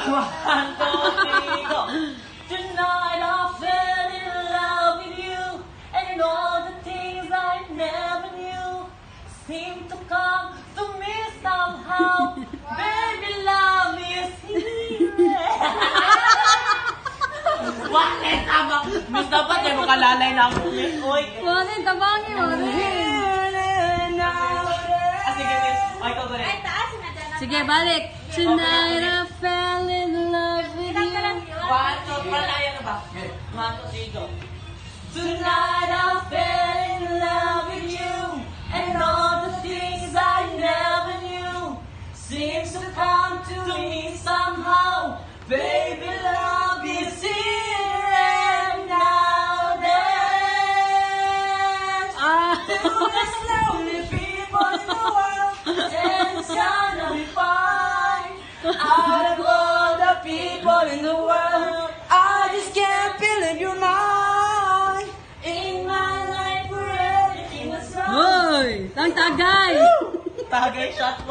One, two, three, go. Tonight I fell in love with you, and all the things I never knew seem to come to me somehow. Baby, love is here. Bakit? Tama. Miss, dapat kayo makalalay na ako. Uy. Manin, tabangin mo. Sige, miss. Ay, ikaw ba rin? Sige, balik. Tonight I fell in love with you. One, two, palaya na ba? One, two, three, go. Tonight I fell in love with you, and all the things I never knew seems to come to me somehow. Baby, love is here and now. Dance to the lonely people in the world, and it's gonna be fine. Out of all the people in the world, I just can't believe you're mine. In my life where everything was wrong. Hoy! Tang tagay! Tagay shot.